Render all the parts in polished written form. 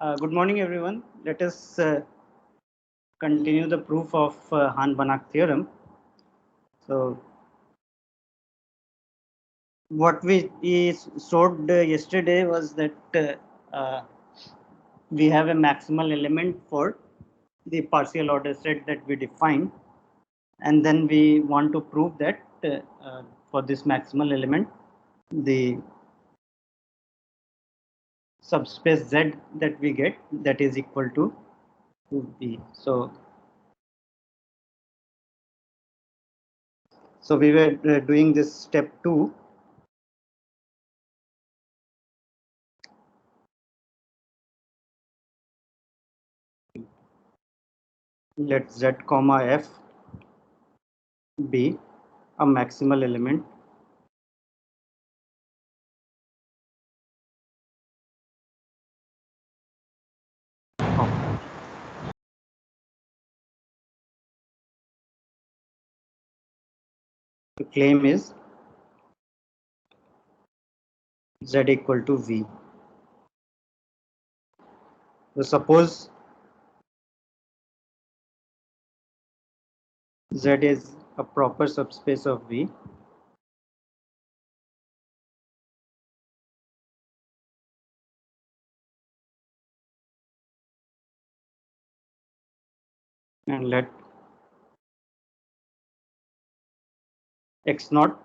Good morning, everyone. Let us continue the proof of Hahn-Banach theorem. So, what we showed yesterday was that we have a maximal element for the partial order set that we defined, and then we want to prove that for this maximal element, the subspace Z that we get, that is equal to V. So we were doing this step 2. Let Z comma F be a maximal element of the claim is Z equal to V. So suppose Z is a proper subspace of V, and let X naught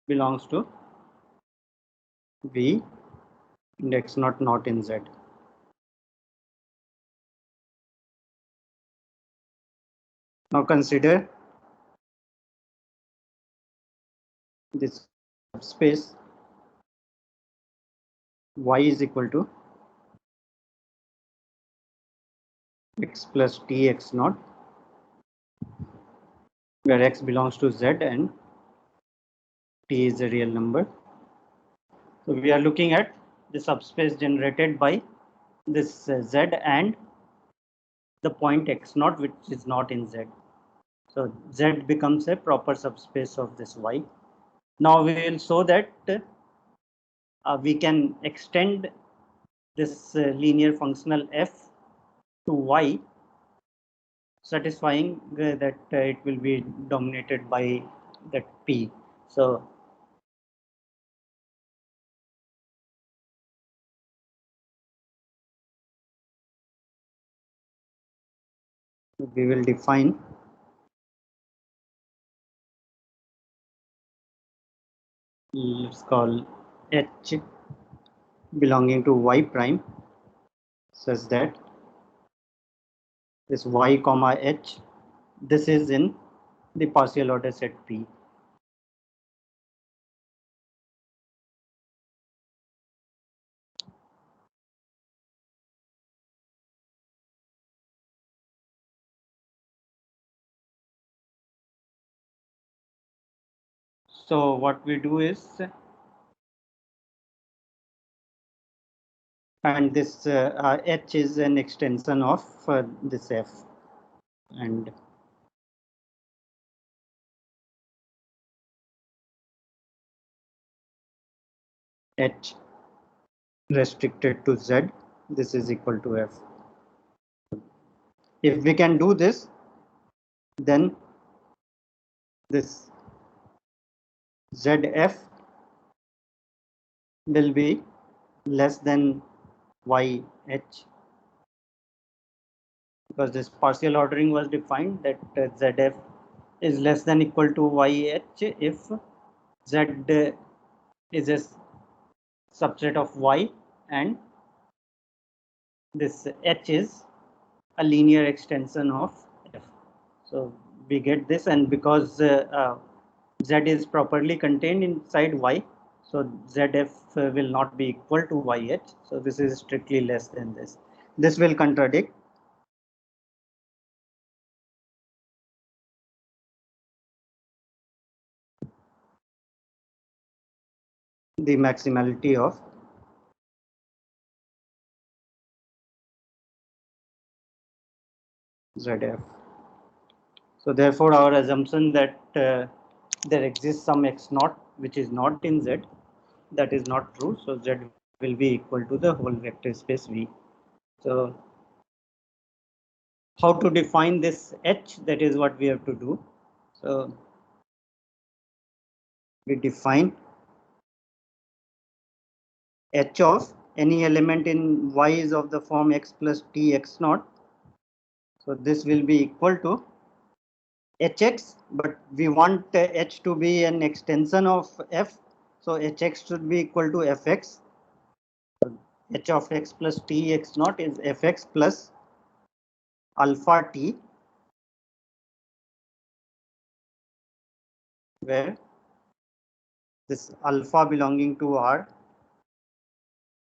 belongs to V and X naught not in Z. Now consider this subspace Y is equal to X plus T X naught, where X belongs to Z and T is a real number. So we are looking at the subspace generated by this Z and the point X naught, which is not in Z. So Z becomes a proper subspace of this Y. Now we will show that we can extend this linear functional f to Y, satisfying that it will be dominated by that P. So we will define let's call H belonging to Y prime such that this Y comma H, this is in the partial order set P. So what we do is, and this H is an extension of this F, and H restricted to Z, this is equal to F. If we can do this, then this ZF will be less than YH, because this partial ordering was defined that ZF is less than equal to YH if Z is a subset of Y and this H is a linear extension of F. So we get this, and because Z is properly contained inside Y, so ZF will not be equal to YH. So this is strictly less than this. This will contradict the maximality of ZF. So therefore our assumption that there exists some X naught which is not in Z, that is not true. So Z will be equal to the whole vector space V. So how to define this H? That is what we have to do. So we define H of any element in Y is of the form x plus t x naught. So this will be equal to Hx, but we want H to be an extension of F. So Hx should be equal to Fx. H of x plus t x naught is Fx plus alpha t, where this alpha belonging to R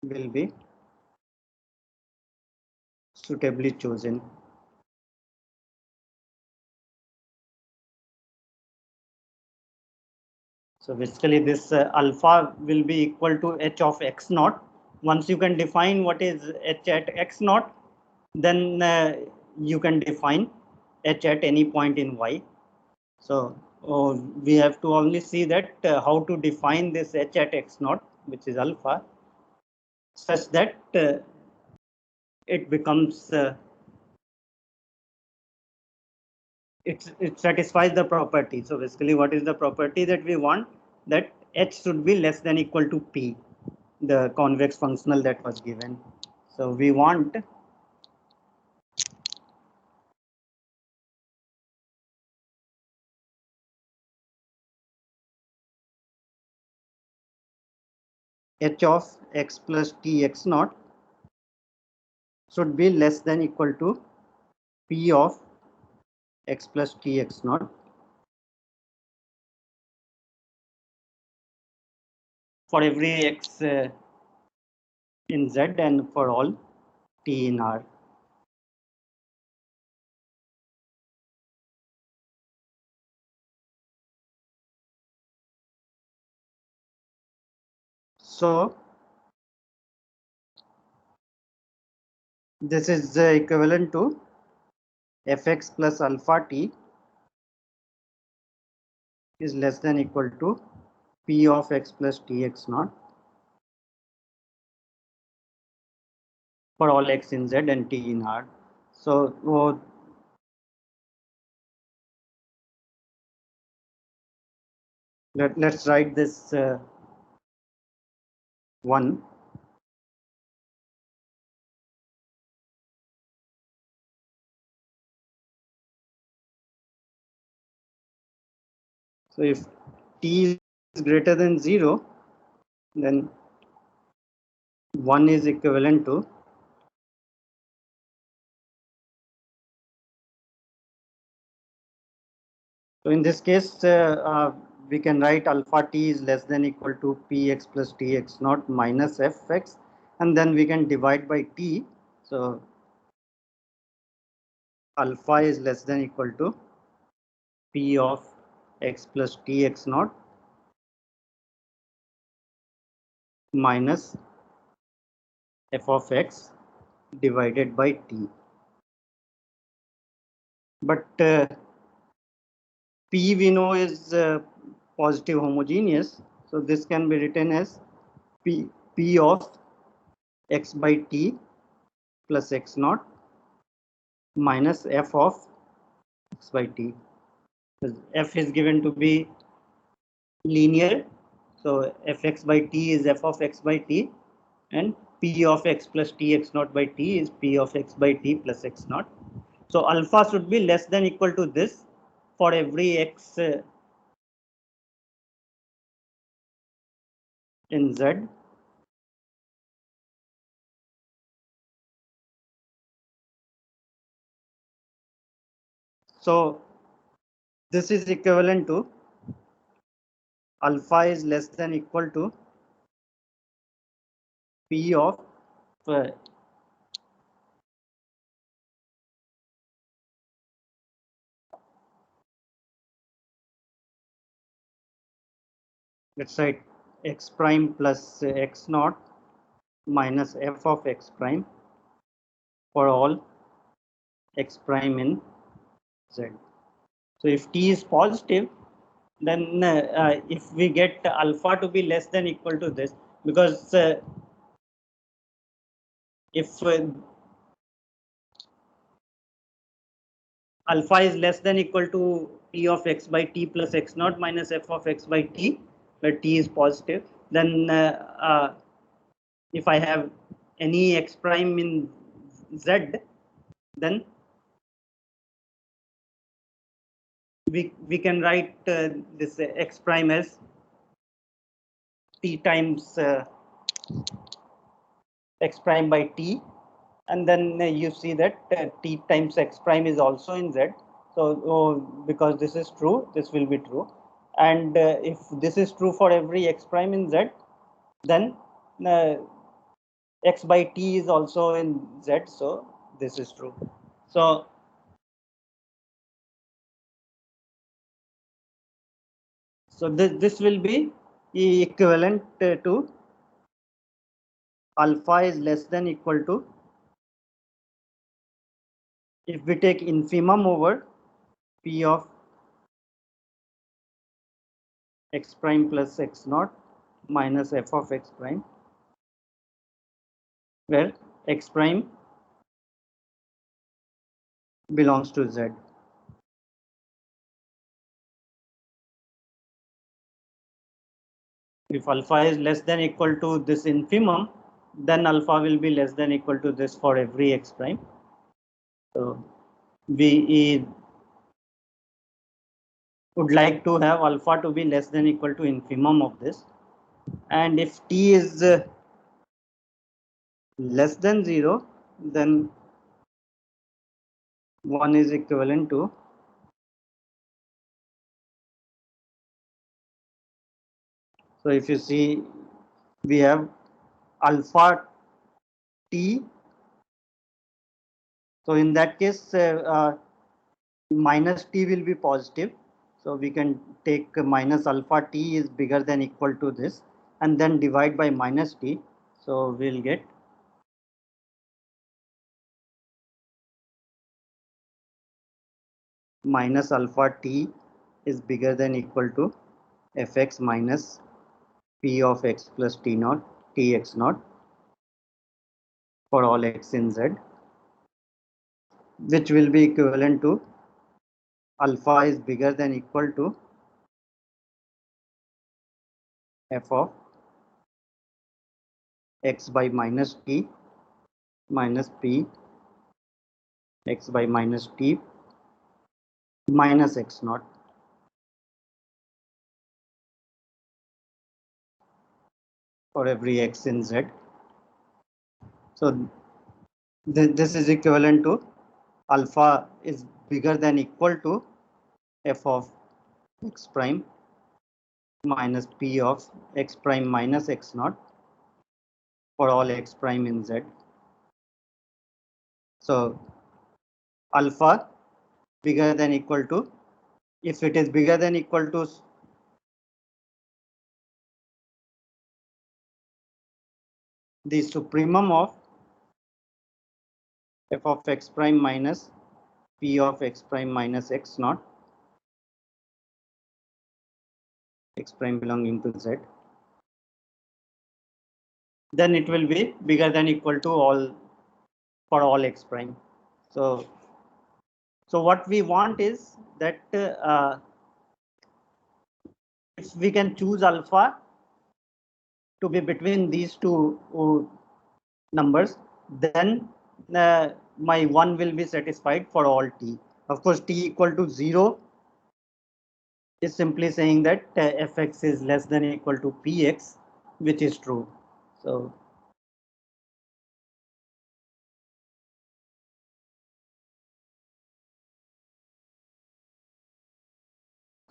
will be suitably chosen. So basically this alpha will be equal to h of x naught. Once you can define what is h at x naught, then you can define h at any point in y. So we have to only see that how to define this h at x naught, which is alpha, such that it becomes it satisfies the property. So basically, what is the property that we want? That h should be less than equal to p, the convex functional that was given. So we want h of x plus t x naught should be less than equal to p of x plus t x naught for every x in z and for all t in R. So this is equivalent to fx plus alpha t is less than equal to p of x plus tx naught for all x in z and t in R. So let's write this one. So if t is greater than 0, then 1 is equivalent to so in this case we can write alpha t is less than equal to px plus tx naught minus fx, and then we can divide by t. So alpha is less than equal to p of x plus tx naught minus f of x divided by t. But P we know is positive homogeneous, so this can be written as P of x by t plus x naught minus f of x by t. F is given to be linear, so fx by t is f of x by t, and p of x plus tx naught by t is p of x by t plus x naught. So alpha should be less than equal to this for every x in z. So this is equivalent to alpha is less than equal to p of uh, let's write x prime plus x naught minus f of x prime for all x prime in z. So if t is positive, then if we get alpha to be less than equal to this, because if alpha is less than equal to t of x by t plus x naught minus f of x by t, where t is positive, then if I have any x prime in z, then we can write this x prime as t times x prime by t, and then you see that t times x prime is also in z. So because this is true, this will be true, and if this is true for every x prime in z, then uh, x by t is also in z, so this is true. So this will be equivalent to alpha is less than equal to, if we take infimum over p of x prime plus x naught minus f of x prime, where x prime belongs to z. If alpha is less than equal to this infimum, then alpha will be less than equal to this for every x prime. So we would like to have alpha to be less than equal to infimum of this, and if t is less than 0, then 1 is equivalent to, so if you see, we have alpha t, so in that case minus t will be positive, so we can take minus alpha t is bigger than equal to this, and then divide by minus t, so we'll get minus alpha t is bigger than equal to fx minus p of x plus t naught tx naught for all x in z, which will be equivalent to alpha is bigger than equal to f of x by minus t minus p x by minus t minus x naught for every x in z. So this is equivalent to alpha is bigger than equal to f of x prime minus p of x prime minus x naught for all x prime in z. So alpha bigger than equal to, if it is bigger than equal to the supremum of f of x prime minus p of x prime minus x naught, x prime belonging to z, then it will be bigger than equal to all for all x prime. So what we want is that if we can choose alpha to be between these two numbers, then my 1 will be satisfied for all t. Of course, t equal to 0 is simply saying that fx is less than equal to px, which is true. So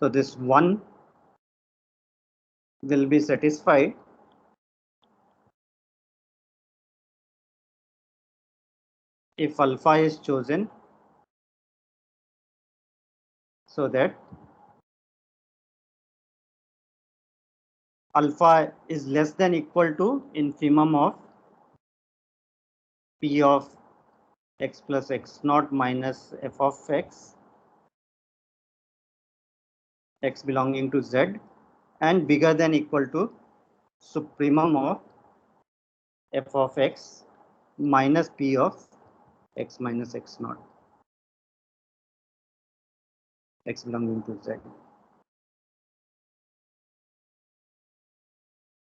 this 1 will be satisfied if alpha is chosen so that alpha is less than equal to infimum of p of x plus x naught minus f of x belonging to z, and bigger than equal to supremum of f of x minus P of x minus x naught, x belonging to Z.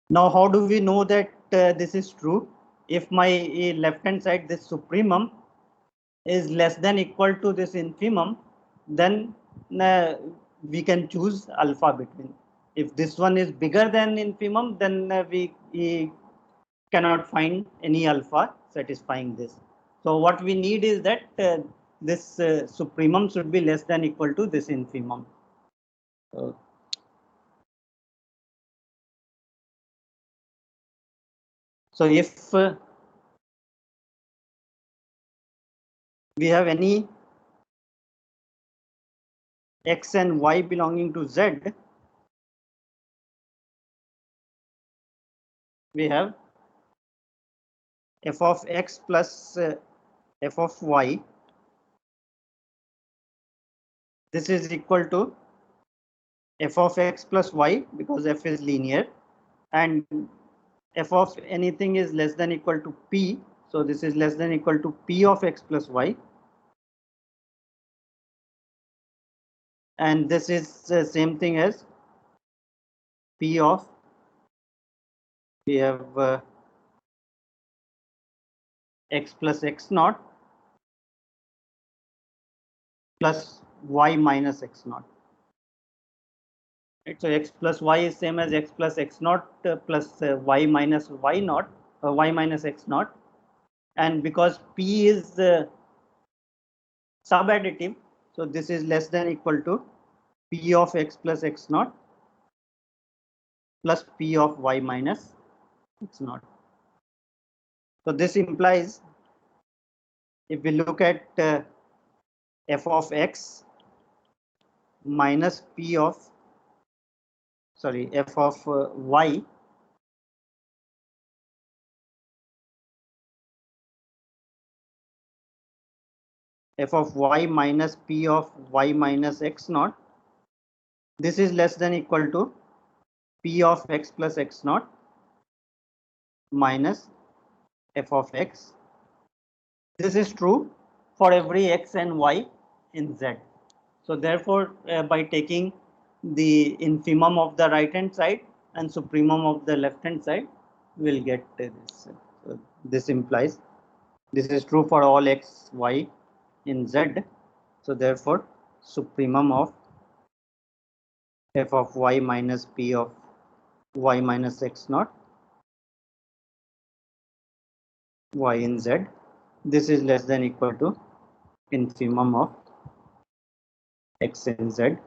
Now, how do we know that this is true? If my left hand side, this supremum, is less than equal to this infimum, then we can choose alpha between. If this one is bigger than infimum, then we cannot find any alpha satisfying this. So what we need is that this supremum should be less than equal to this infimum. So if we have any x and y belonging to Z, we have f of x plus f of y. This is equal to f of x plus y because f is linear, and f of anything is less than equal to p. So this is less than equal to p of x plus y. And this is the same thing as p of, we have x plus x naught plus y minus x naught. Right, so x plus y is same as x plus x naught plus y minus y naught, y minus x naught. And because p is subadditive, so this is less than equal to p of x plus x naught plus p of y minus x naught. So this implies, if we look at f of x minus p of, sorry, f of y f of y minus p of y minus x naught, this is less than equal to p of x plus x naught minus f of x. This is true for every x and y in Z. So therefore, by taking the infimum of the right hand side and supremum of the left hand side, we'll get this. So this implies this is true for all x, y in Z. So therefore, supremum of f of y minus p of y minus x naught y in Z, this is less than equal to infimum of x in Z.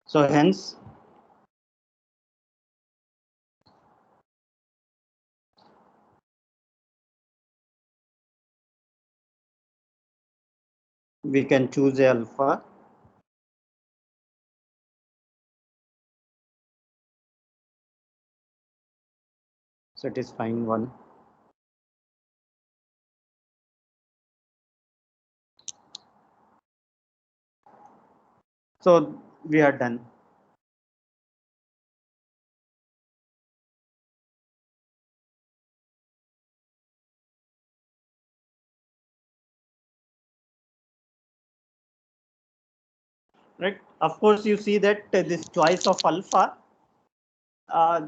So hence, we can choose alpha satisfying one. So we are done. Right. Of course, you see that this choice of alpha uh,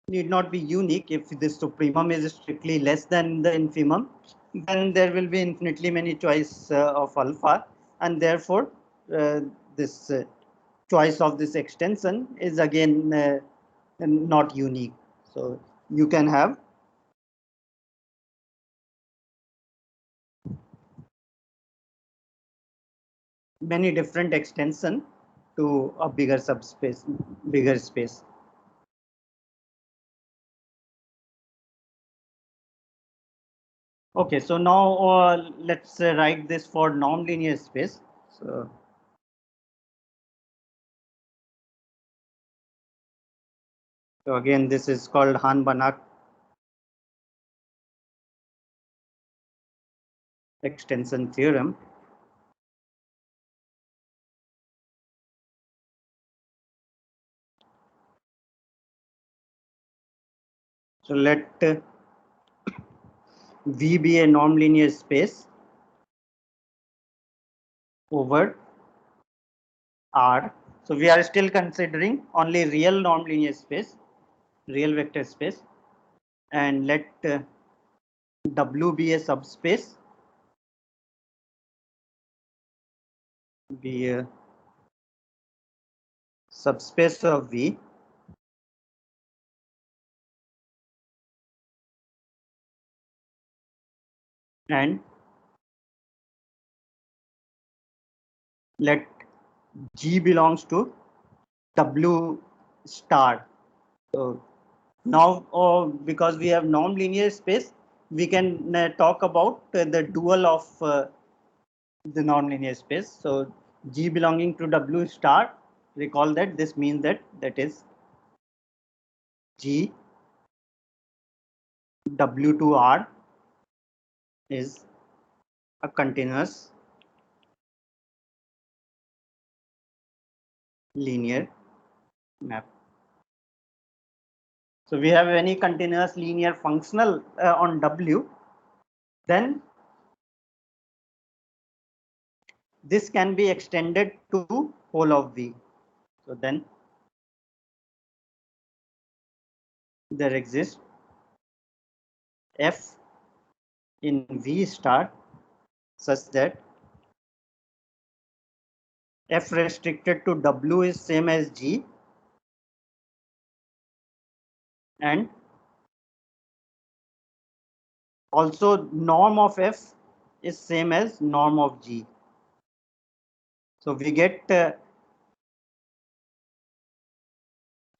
need not be unique. If this supremum is strictly less than the infimum, then there will be infinitely many choice of alpha, and therefore this choice of this extension is again not unique. So you can have many different extension to a bigger subspace, bigger space. Okay, so now let's write this for nonlinear space. So again, this is called Han-Banach extension theorem. So let V be a non-linear space over R. So we are still considering only real non-linear space, real vector space, and let W be a subspace, be a subspace of V, and let G belongs to W star. So now, because we have non-linear space, we can talk about the dual of the non-linear space. So G belonging to W star, recall that this means that is G W to R is a continuous linear map. So we have any continuous linear functional on W, then this can be extended to whole of V. So then there exists F in V star such that F restricted to W is same as G, and also norm of F is same as norm of G. So we get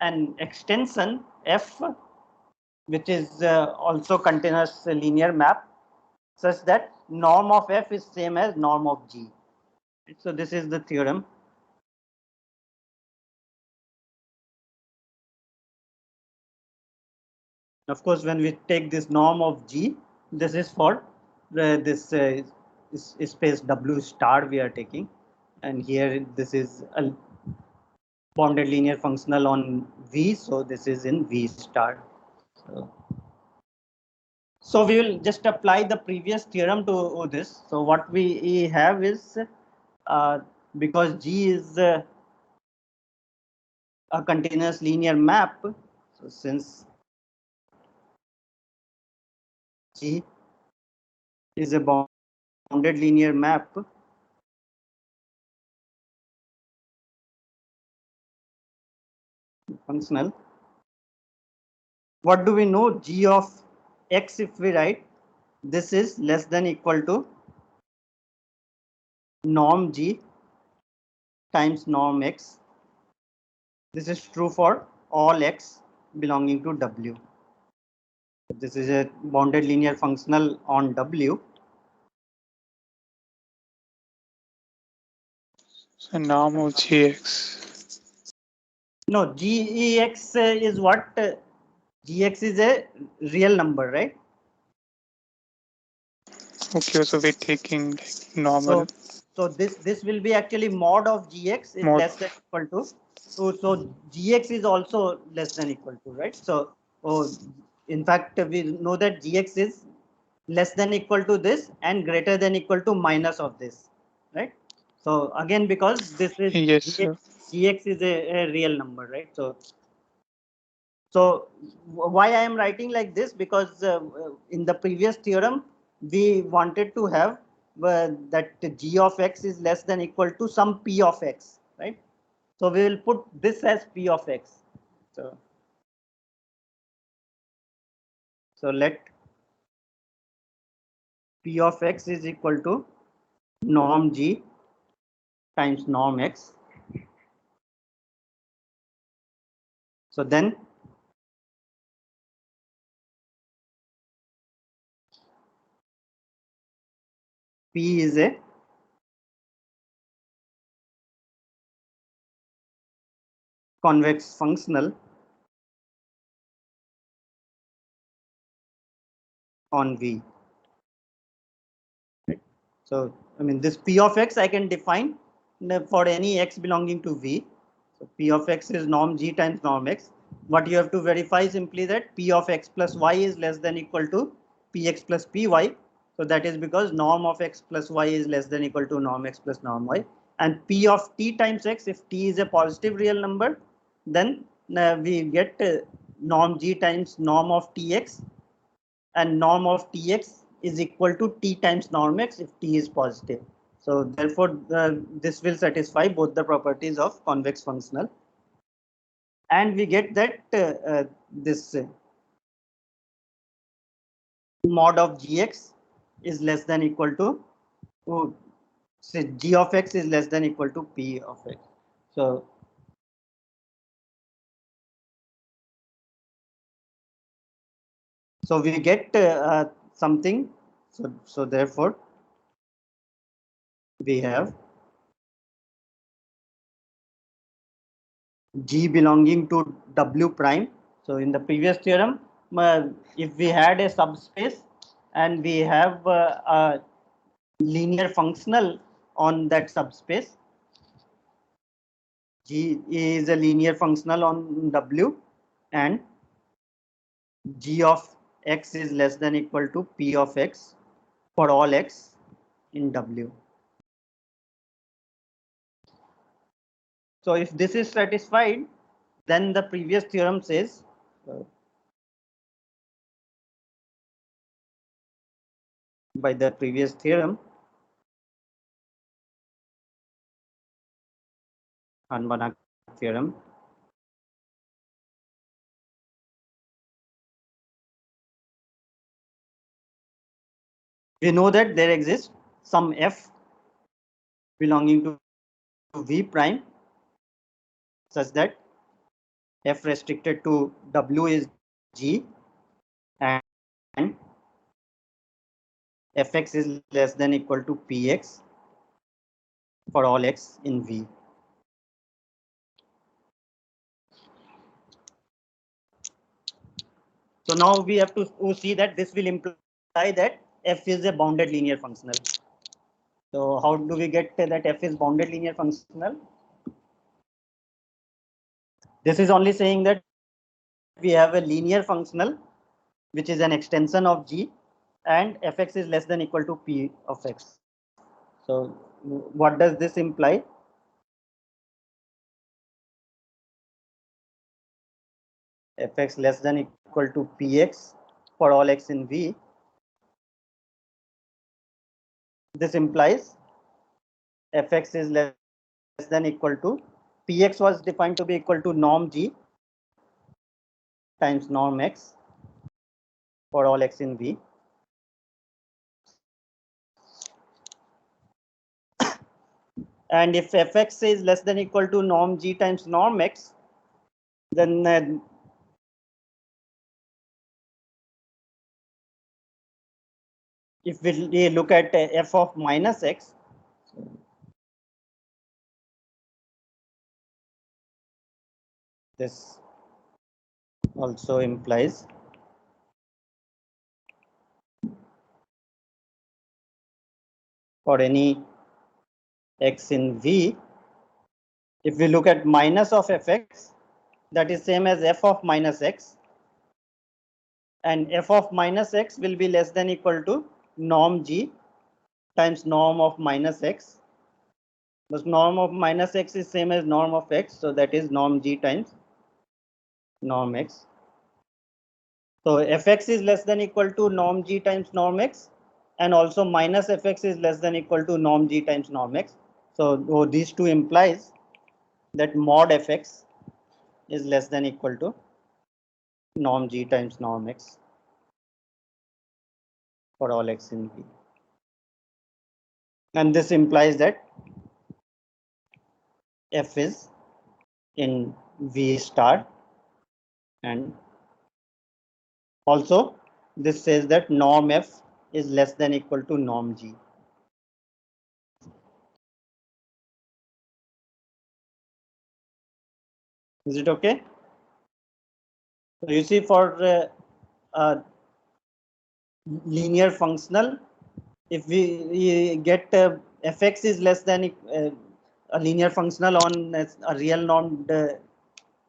an extension F which is also continuous linear map such that norm of F is same as norm of G. So this is the theorem. Of course, when we take this norm of G, this is for this space W star we are taking, and here this is a bounded linear functional on V, so this is in V star. So we will just apply the previous theorem to this. So what we have is uh, because G is a continuous linear map, so since G is a bounded linear map, functional, what do we know? G of X, if we write, this is less than equal to norm G times norm X. This is true for all X belonging to W. This is a bounded linear functional on W. So norm of Gx. No, Gex is what? Gx is a real number, right? Okay, so we're taking like normal. So this will be actually mod of Gx is Mod. less than equal to. So Gx is also less than equal to, right? So in fact we know that Gx is less than equal to this and greater than equal to minus of this, right? So again, because this is Yes, Gx, sir. Gx is a real number, right? So why I am writing like this? Because in the previous theorem, we wanted to have that g of x is less than equal to some p of x, right? So we will put this as p of x. So let p of x is equal to norm g times norm x. So then p is a convex functional on V. So I mean this P of x I can define for any x belonging to V. So P of x is norm G times norm x. What you have to verify simply that P of x plus y is less than equal to Px plus Py. So that is because norm of x plus y is less than equal to norm x plus norm y. And P of t times x, if t is a positive real number, then we get norm G times norm of Tx, and norm of Tx is equal to t times norm x if t is positive. So therefore, this will satisfy both the properties of convex functional. And we get that this mod of gx is less than equal to, say g of x is less than equal to p of x. So we get something. So therefore, we have G belonging to W prime. So in the previous theorem, if we had a subspace and we have a linear functional on that subspace, G is a linear functional on W, and G of x is less than equal to P of x for all x in W. So if this is satisfied, then the previous theorem says by the previous theorem, Hanbana theorem, we know that there exists some f belonging to V prime such that f restricted to W is G and fx is less than equal to px for all x in V. So now we have to see that this will imply that f is a bounded linear functional. So how do we get that f is bounded linear functional? This is only saying that we have a linear functional which is an extension of G, and fx is less than equal to p of x. So what does this imply? Fx less than equal to px for all x in V. This implies fx is less than equal to, px was defined to be equal to norm G times norm x for all x in V. And if fx is less than equal to norm G times norm x, then if we look at f of minus x, this also implies for any x in V, if we look at minus of fx, that is same as f of minus x, and f of minus x will be less than equal to norm G times norm of minus x. Because norm of minus x is same as norm of x, so that is norm G times norm x. So fx is less than equal to norm G times norm x, and also minus fx is less than equal to norm G times norm x. So these two implies that mod fx is less than equal to norm G times norm x for all x in V. And this implies that f is in V star, and also this says that norm f is less than equal to norm G. Is it okay? So you see, for linear functional, if we get fx is less than a linear functional on a real normed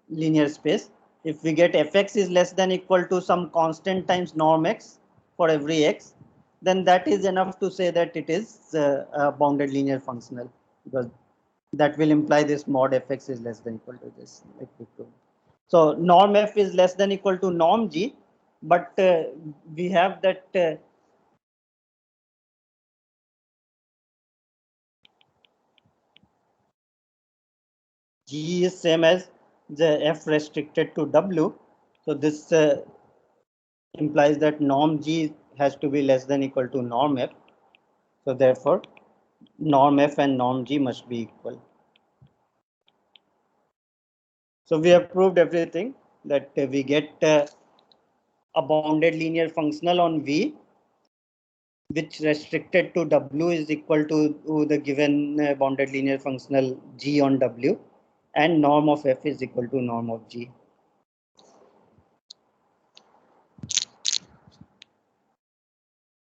linear space, if we get fx is less than equal to some constant times norm x for every x, then that is enough to say that it is a bounded linear functional, because that will imply this mod fx is less than equal to this, like we proved. So norm f is less than equal to norm g, but we have that g is same as the f restricted to w. So this implies that norm g has to be less than equal to norm f. So therefore, norm f and norm g must be equal. So we have proved everything, that we get a bounded linear functional on v, which restricted to w is equal to the given bounded linear functional g on w, and norm of f is equal to norm of g.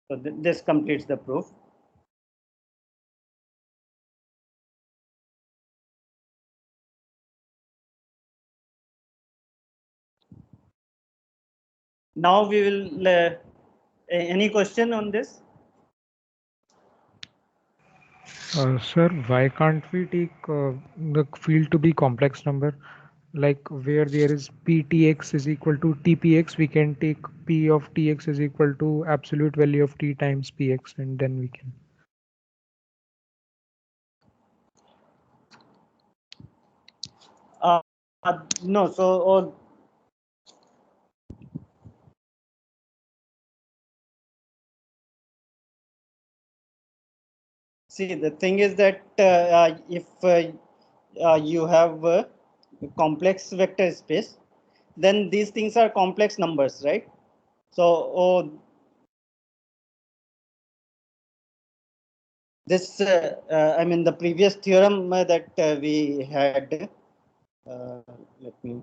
So this completes the proof. Now we will, any question on this? Sir, why can't we take the field to be complex number? Like where there is ptx is equal to tpx, we can take p of tx is equal to absolute value of t times px, and then we can. No, so see, the thing is that if you have a complex vector space, then these things are complex numbers, right? So this, I mean, the previous theorem that we had, let me.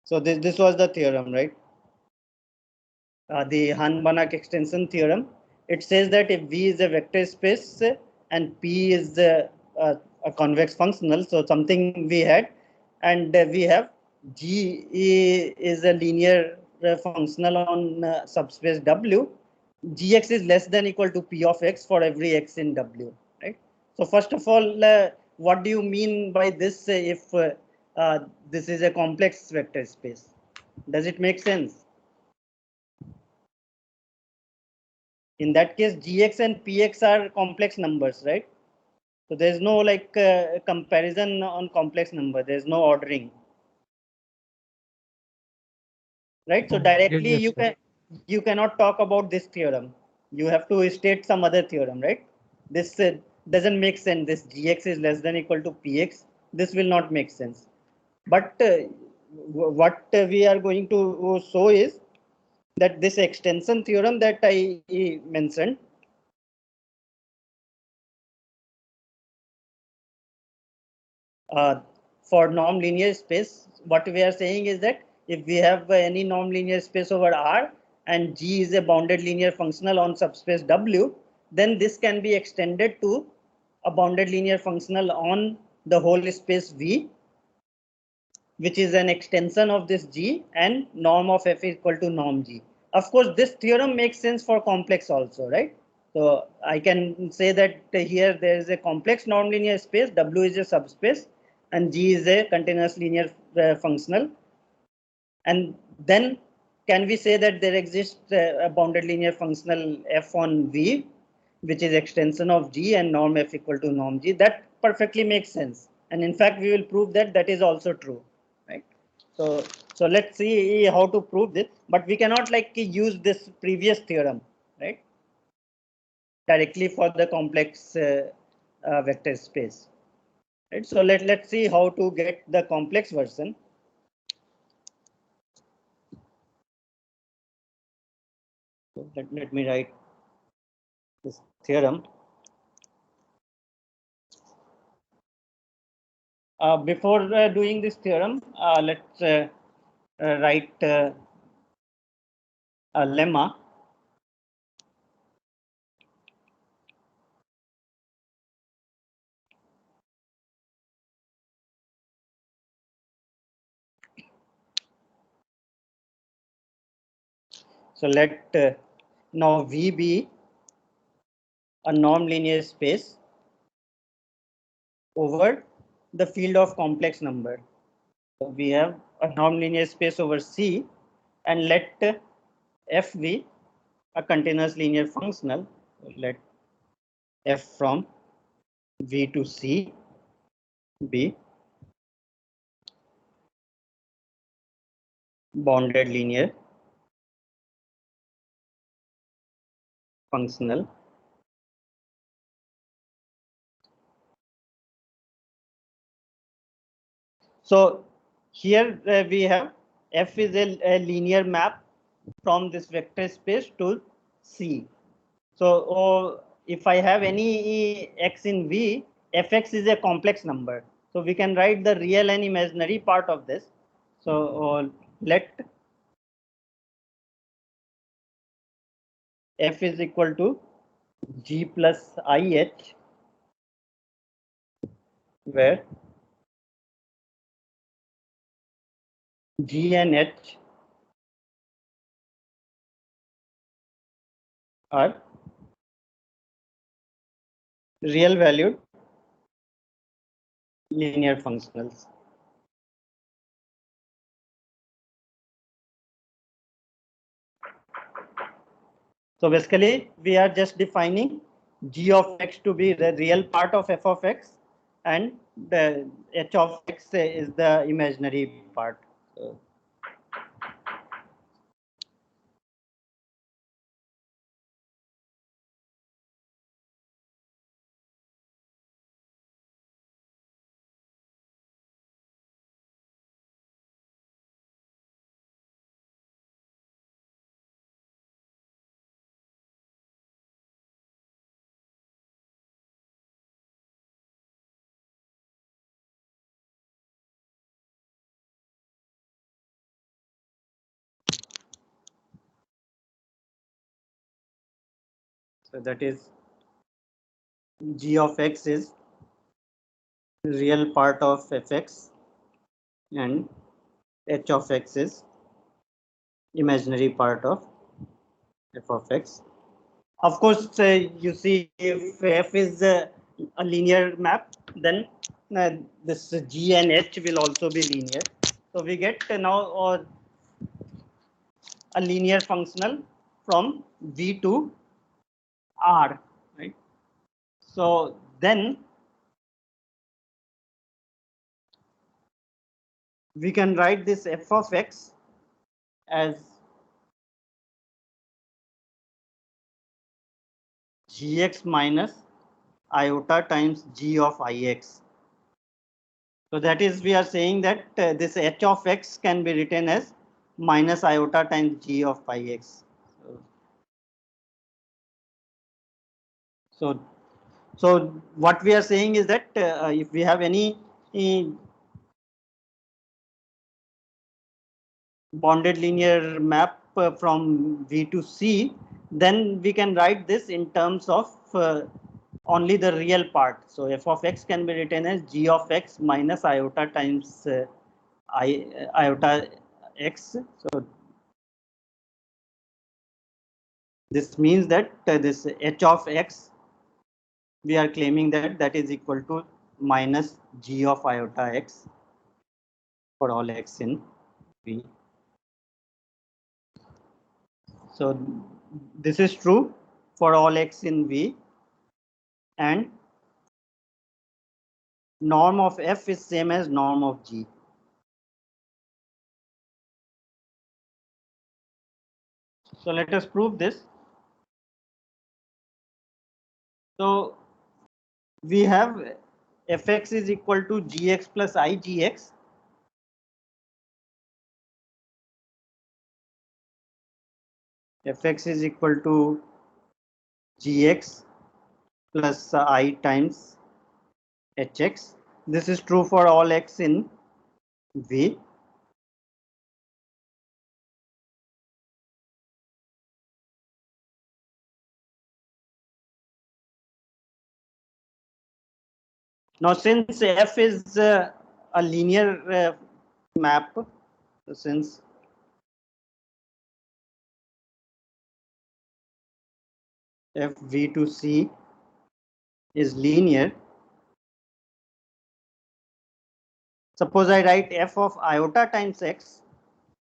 So this was the theorem, right? The Han-Banach extension theorem. It says that if V is a vector space and P is a convex functional, so something we had, and we have G is a linear functional on subspace W. Gx is less than equal to P of x for every x in W, right? So first of all, what do you mean by this if this is a complex vector space? Does it make sense? In that case, gx and px are complex numbers, right? So there's no like comparison on complex number. There's no ordering, right? So directly Yes, sir. you cannot talk about this theorem. You have to state some other theorem, right? This doesn't make sense. This gx is less than equal to px. This will not make sense. But what we are going to show is that this extension theorem that I mentioned, uh, for norm linear space, what we are saying is that if we have any norm linear space over R and G is a bounded linear functional on subspace W, then this can be extended to a bounded linear functional on the whole space V, which is an extension of this G, and norm of F is equal to norm G. Of course, this theorem makes sense for complex also, right? So I can say that here there is a complex nonlinear space, W is a subspace, and G is a continuous linear functional. And then can we say that there exists a bounded linear functional F on V, which is extension of G and norm F equal to norm G? That perfectly makes sense. And in fact, we will prove that that is also true, right? So, so let's see how to prove this, but we cannot like use this previous theorem, right, directly for the complex vector space, right? So let's see how to get the complex version. So let me write this theorem. Before doing this theorem, let's write a lemma. So let now V be a non-linear space over the field of complex number. So we have a non-linear space over C, and let F be a continuous linear functional. Let F from V to C be bounded linear functional. So here we have F is a linear map from this vector space to C. So if I have any x in V, fx is a complex number. So we can write the real and imaginary part of this. So let f is equal to g plus ih, where g and h are real valued linear functionals. So basically, we are just defining g of x to be the real part of f of x, and the h of x is the imaginary part. So that is g of x is real part of fx, and h of x is imaginary part of f of x. Of course, you see, if f is a linear map, then this g and h will also be linear. So we get now a linear functional from V to R, right? So then we can write this f of x as gx minus iota times g of ix. So that is, we are saying that this h of x can be written as minus iota times g of ix. So, so what we are saying is that if we have any bounded linear map from V to C, then we can write this in terms of only the real part. So f of x can be written as g of x minus iota times iota x. So this means that this h of x, we are claiming that that is equal to minus g of iota x for all x in V. So this is true for all x in V, and norm of f is same as norm of g. So let us prove this. So we have fx is equal to gx plus igx. Fx is equal to gx plus I times hx. This is true for all x in V. Now, since f is a linear map, since f v to c is linear, suppose I write f of iota times x,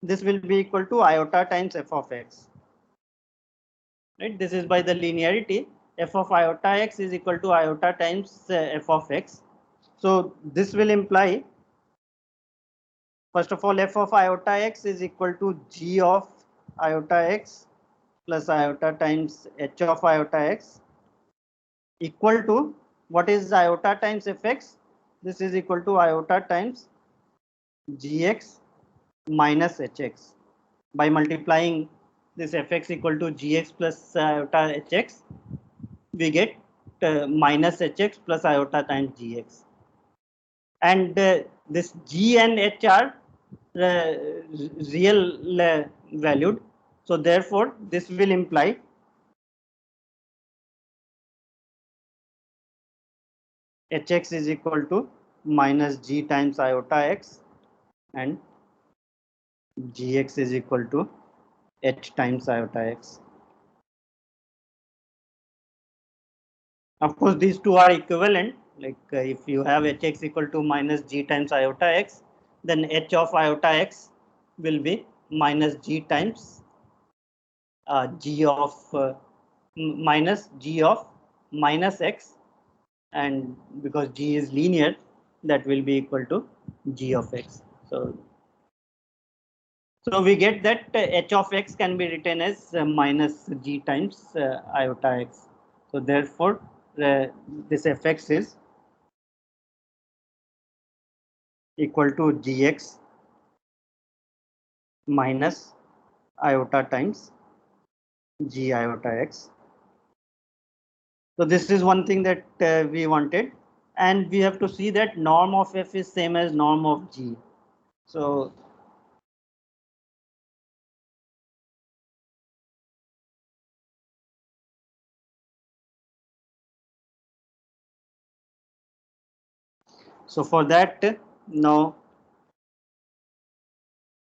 this will be equal to iota times f of x. Right? This is by the linearity. F of iota x is equal to iota times f of x. So this will imply, first of all, f of iota x is equal to g of iota x plus iota times h of iota x equal to, what is iota times fx? This is equal to iota times gx minus hx. By multiplying this fx equal to gx plus iota hx, we get minus hx plus iota times gx. And this g and h are real valued. So therefore, this will imply hx is equal to minus g times iota x and gx is equal to h times iota x. Of course, these two are equivalent. Like if you have hx equal to minus g times iota x, then h of iota x will be minus g times g of minus g of minus x, and because g is linear, that will be equal to g of x. So we get that h of x can be written as minus g times iota x. So therefore, this fx is equal to gx minus iota times g iota x. So this is one thing that we wanted, and we have to see that norm of f is same as norm of g. So for that, now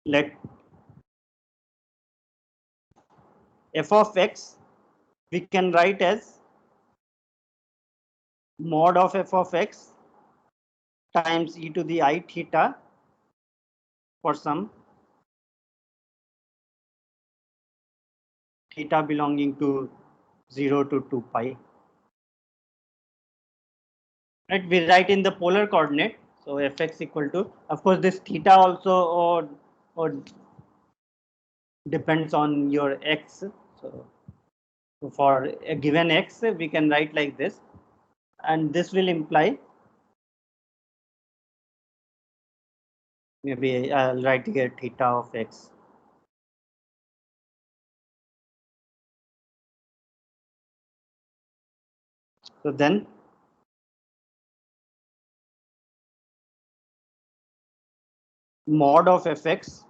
let f of x we can write as mod of f of x times e to the I theta for some theta belonging to 0 to 2 pi. Right, we write in the polar coordinate. So fx equal to, of course, this theta also or depends on your x. So for a given x, we can write like this, and this will imply, maybe I'll write here theta of x. So then mod of fx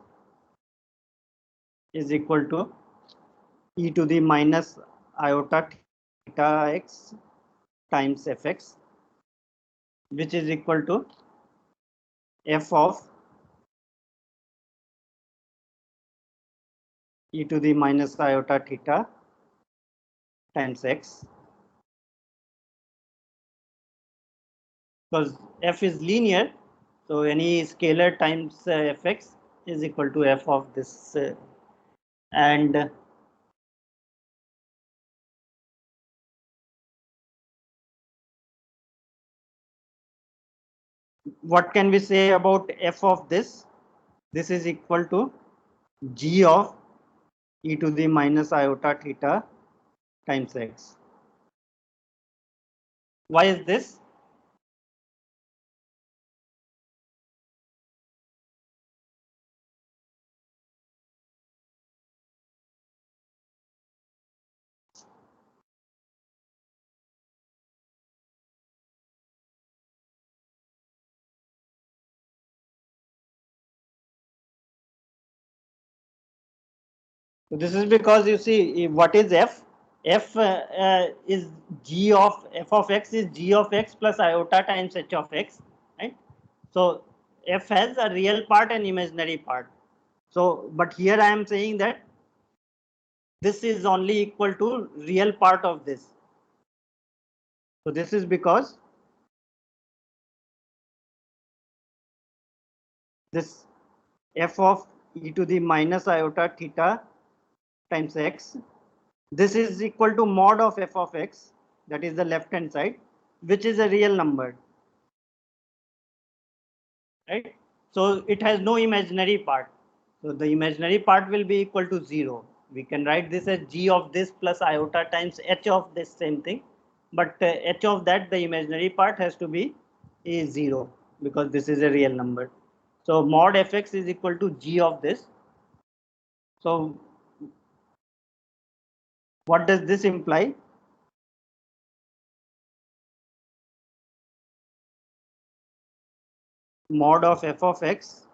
is equal to e to the minus iota theta x times fx, which is equal to f of e to the minus iota theta times x, because f is linear, so any scalar times fx is equal to f of this, and what can we say about f of this? This is equal to g of e to the minus iota theta times x. Why is this? So this is because, you see, what is f? f is g of f of x is g of x plus iota times h of x, right? So f has a real part and imaginary part. So, but here I am saying that this is only equal to real part of this. So this is because this f of e to the minus iota theta times x, this is equal to mod of f of x, that is the left hand side, which is a real number, right? So it has no imaginary part. So the imaginary part will be equal to 0. We can write this as g of this plus iota times h of this same thing. But h of that, the imaginary part has to be 0 because this is a real number. So mod fx is equal to g of this. So what does this imply? Mod of f of x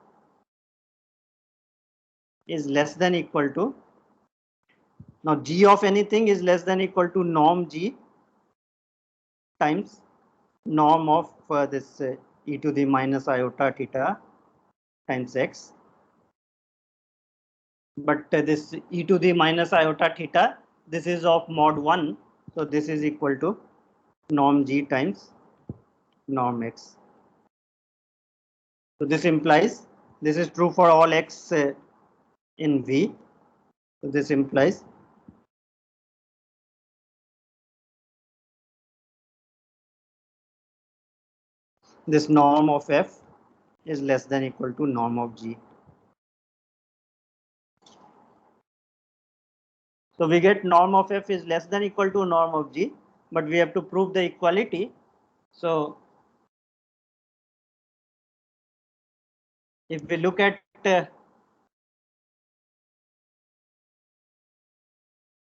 is less than equal to, now g of anything is less than equal to norm g times norm of this e to the minus iota theta times x. But this e to the minus iota theta, this is of mod 1. So this is equal to norm g times norm x. So this implies, this is true for all x in V. So this implies this norm of f is less than equal to norm of g. So we get norm of f is less than equal to norm of g, but we have to prove the equality. So if we look at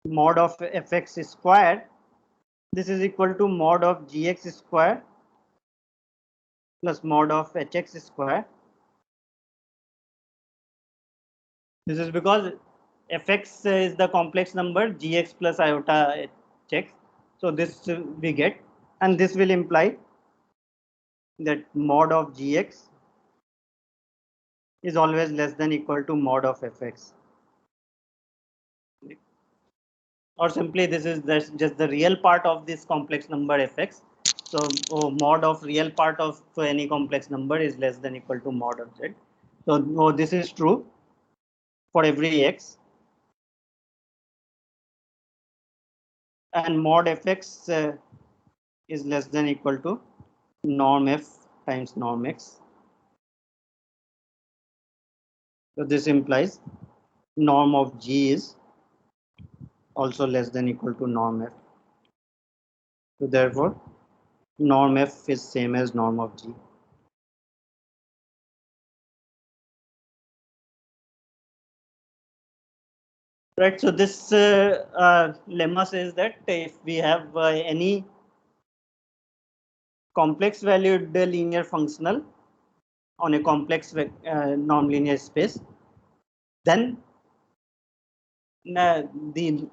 mod of fx square, this is equal to mod of gx square plus mod of hx square. This is because fx is the complex number gx plus iota hx. So this we get, and this will imply that mod of gx is always less than equal to mod of fx. Or simply this is just the real part of this complex number fx. So mod of real part of any complex number is less than equal to mod of z. So this is true for every x, and mod fx is less than equal to norm f times norm x. So this implies norm of g is also less than equal to norm f. So therefore norm f is same as norm of g. Right. So this lemma says that if we have any complex valued linear functional on a complex nonlinear space, then the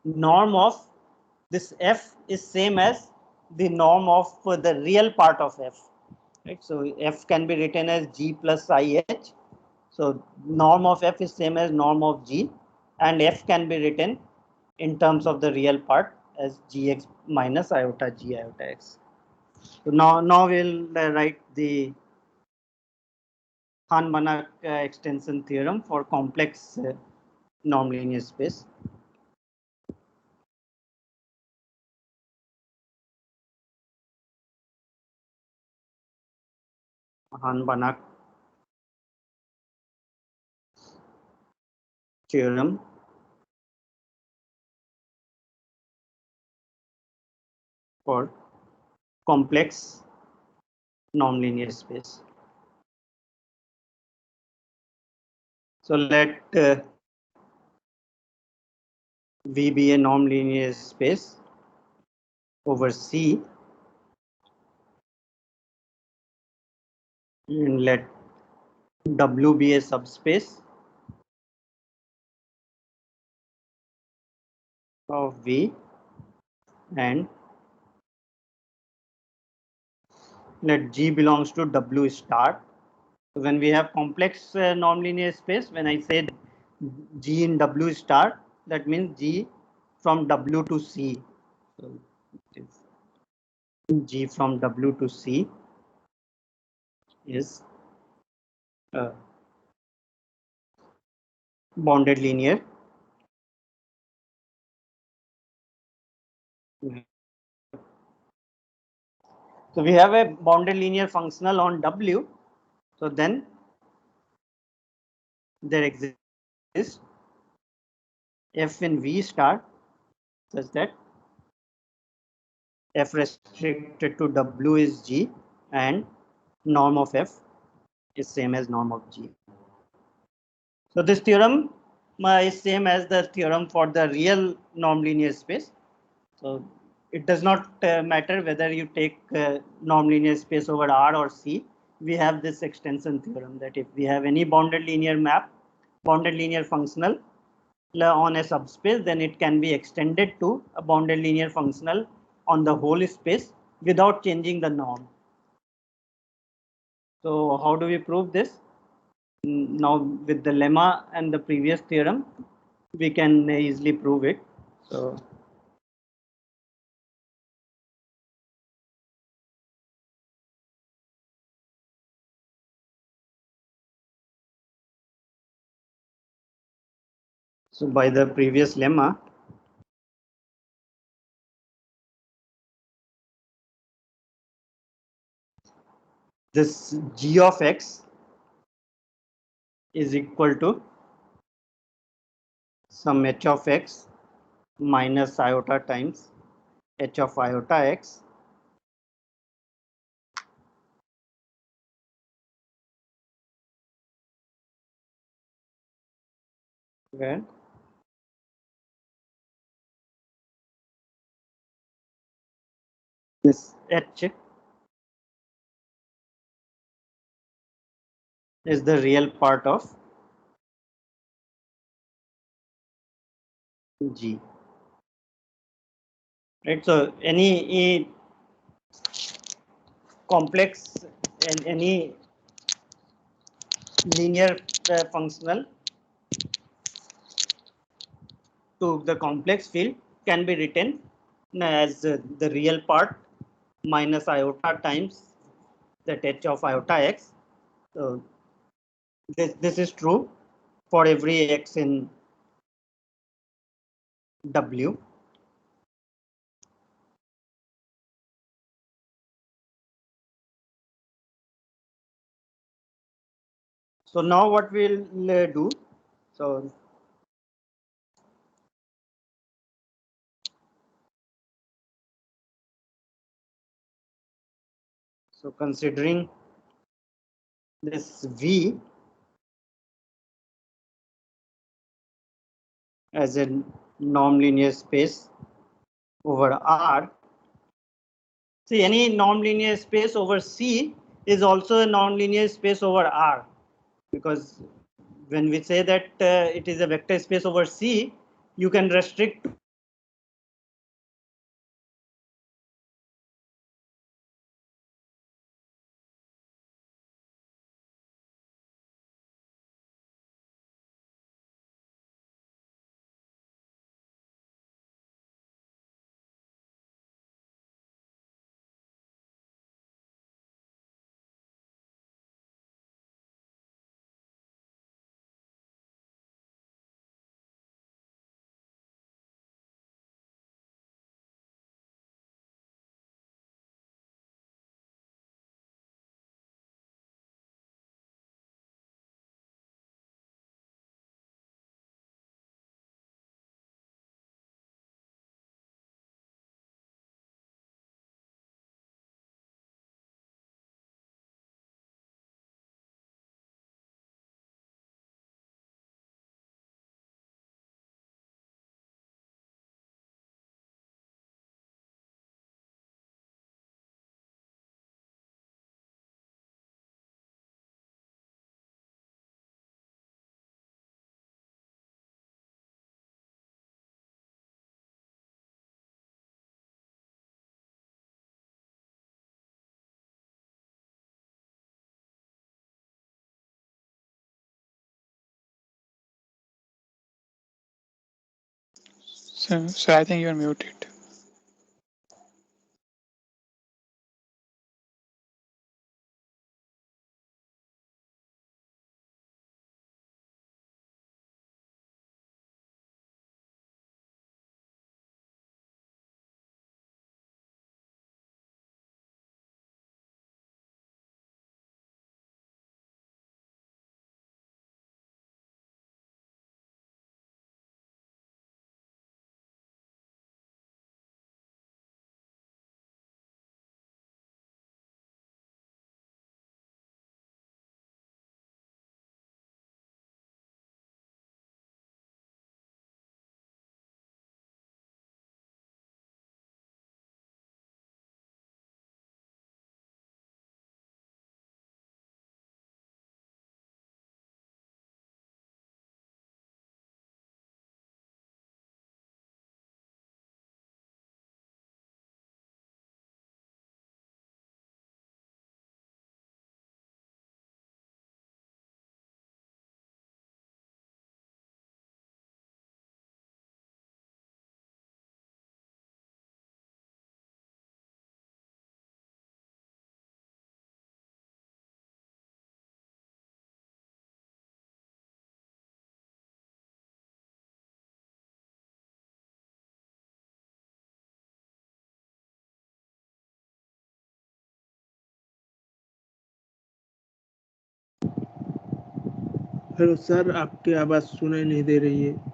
norm of this f is same as the norm of the real part of f. Right. So f can be written as g plus ih. So norm of f is same as norm of g, and f can be written in terms of the real part as gx minus iota g iota x. So now we'll write the Han-Banach extension theorem for complex nonlinear space. Han-Banach theorem for complex nonlinear space. So let V be a nonlinear space over C, and let W be a subspace of V and let G belongs to W star. So when we have complex nonlinear space, when I say G in W star, that means G from W to C. So it is G from W to C is bounded linear. So we have a bounded linear functional on W. So then there exists F in V star such that F restricted to W is G and norm of F is same as norm of G. So this theorem is same as the theorem for the real norm-linear space. So it does not matter whether you take norm-linear space over R or C. We have this extension theorem that if we have any bounded linear map, bounded linear functional on a subspace, then it can be extended to a bounded linear functional on the whole space without changing the norm. So how do we prove this? Now with the lemma and the previous theorem, we can easily prove it. So by the previous lemma, this g of x is equal to some h of x minus iota times h of iota x where this h is the real part of g, right? So any complex and any linear functional to the complex field can be written as the real part minus iota times that h of iota x. So this is true for every x in W. So now what we'll do, so considering this V as a norm-linear space over R, see any norm-linear space over C is also a norm-linear space over R, because when we say that it is a vector space over C, you can restrict So I think you're muted. Hello sir, आपकी आवाज सुनाई नहीं दे रही है।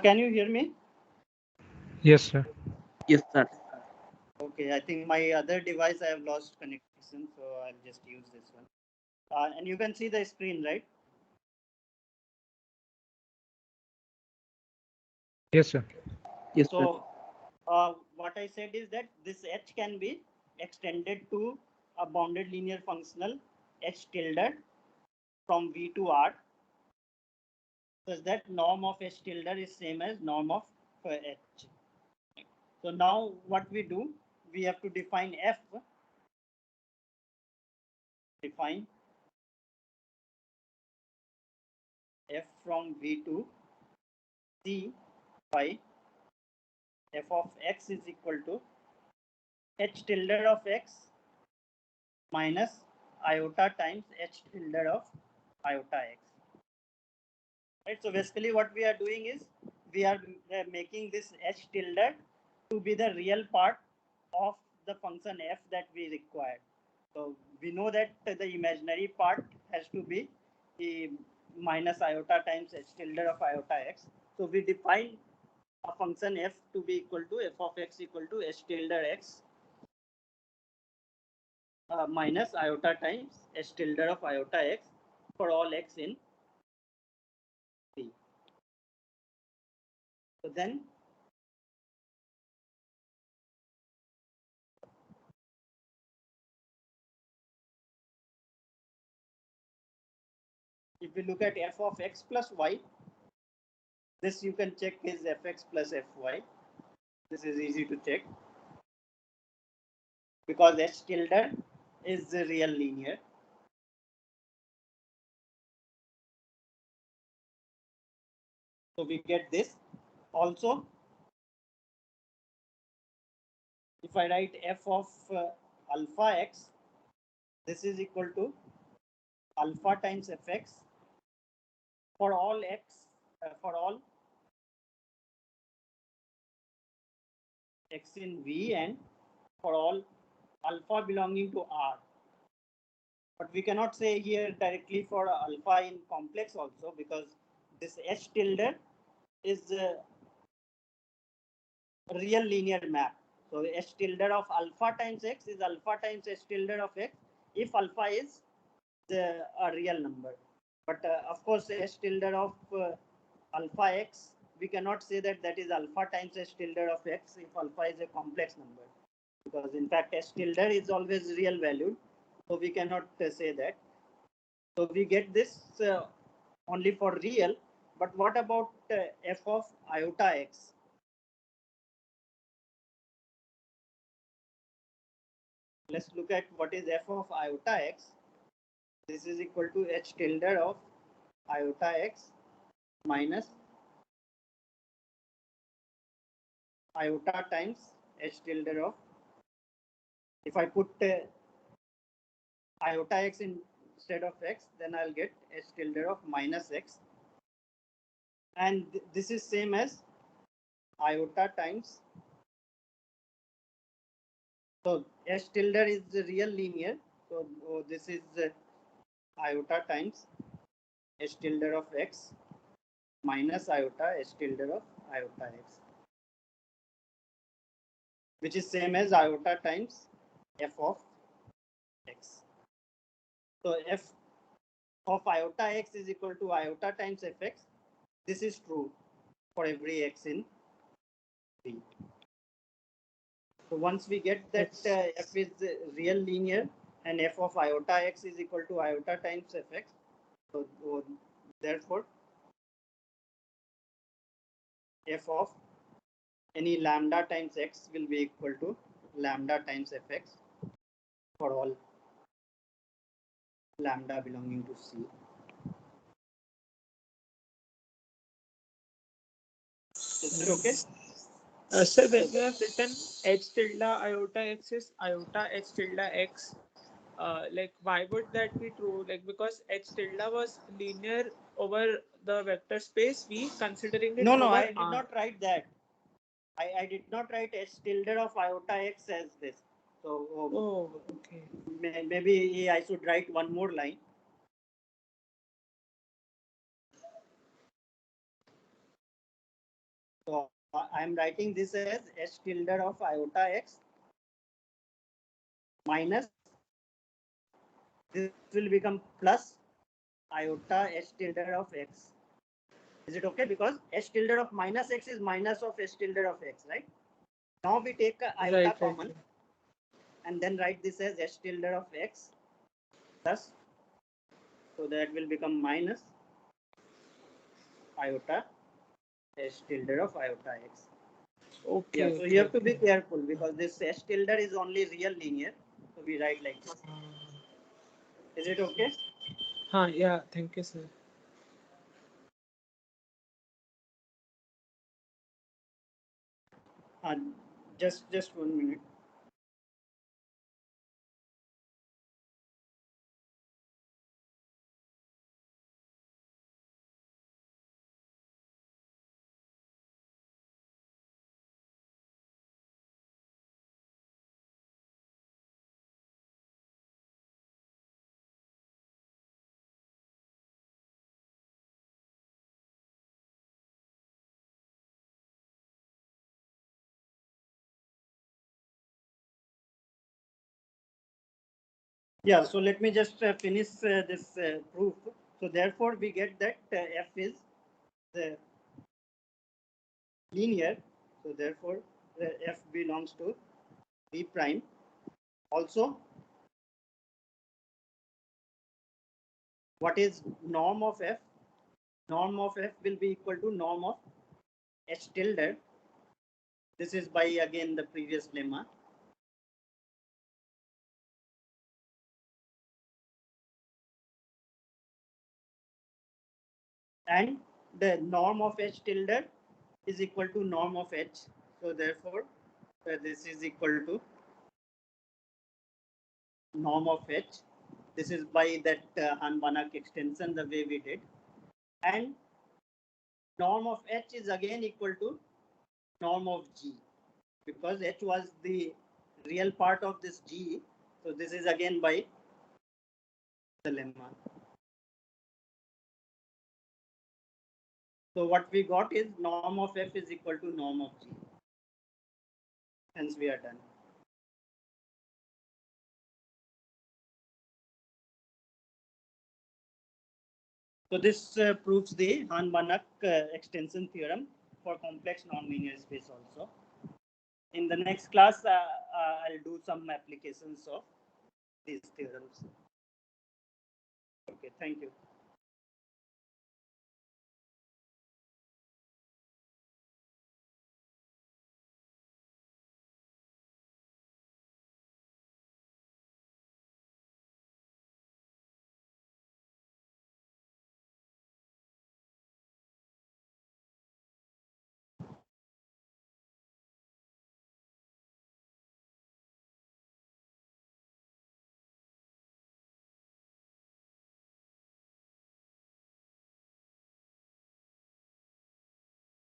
Can you hear me? Yes, sir. Yes, sir. Okay, I think my other device I have lost connection, so I'll just use this one. And you can see the screen, right? Yes, sir. Yes, sir. So what I said is that this h can be extended to a bounded linear functional h tilde from V to R, such that norm of h tilde is same as norm of h. So now what we do, we have to define f, define f from V to C by f of x is equal to h tilde of x minus iota times h tilde of iota x. Right, so basically what we are doing is we are making this h tilde to be the real part of the function f that we require. So we know that the imaginary part has to be the minus iota times h tilde of iota x. So we define a function f to be equal to f of x equal to h tilde x minus iota times h tilde of iota x for all x in P. So then if we look at f of x plus y, this you can check is fx plus fy. This is easy to check. because H tilde is the real linear. So we get this. Also, if I write f of alpha x, this is equal to alpha times fx for all x, for all x in V and for all alpha belonging to R. But we cannot say here directly for alpha in complex also, because this H tilde is a real linear map. So H tilde of alpha times x is alpha times H tilde of x if alpha is a real number. But of course, H tilde of alpha x, we cannot say that that is alpha times H tilde of x if alpha is a complex number, because in fact H tilde is always real valued, so we cannot say that. So we get this only for real. But what about f of iota x? Let's look at what is f of iota x. This is equal to H tilde of iota x minus iota times H tilde of, if I put iota x instead of x, then I'll get H tilde of minus x. And this is same as iota times. So H tilde is the real linear. So this is iota times H tilde of x minus iota H tilde of iota x, which is same as iota times f of x. So f of iota x is equal to iota times fx. This is true for every x in V. So once we get that f is real linear and f of iota x is equal to iota times fx, so therefore f of any lambda times x will be equal to lambda times fx for all lambda belonging to C. Is it okay? Sir, when you have written h tilde iota x is iota h tilde x, like why would that be true? Like because h tilde was linear over the vector space V, considering it No, over I did R. not write that. I did not write h tilde of iota x as this. So Oh, okay. maybe I should write one more line. So I am writing this as h tilde of iota x minus, this will become plus iota h tilde of x. Is it okay? Because h tilde of minus x is minus of h tilde of x, right? Now we take iota common and then write this as h tilde of x plus, so that will become minus iota h tilde of iota x. Okay. Yeah, so you have to be careful because this h tilde is only real linear. So we write like this. Is it okay? Yeah, thank you, sir. Just 1 minute. Yeah, so let me just finish this proof. So therefore, we get that f is the linear. So therefore, f belongs to V prime. Also, what is norm of f? Norm of f will be equal to norm of h tilde. This is by again the previous lemma. and the norm of H tilde is equal to norm of H. So therefore, this is equal to norm of H. This is by that Han-Banach extension, the way we did. And norm of H is again equal to norm of G, because H was the real part of this G. So this is again by the lemma. So what we got is norm of F is equal to norm of G. Hence we are done. So this proves the Han-Banach extension theorem for complex nonlinear space also. In the next class, I'll do some applications of these theorems. Okay, thank you.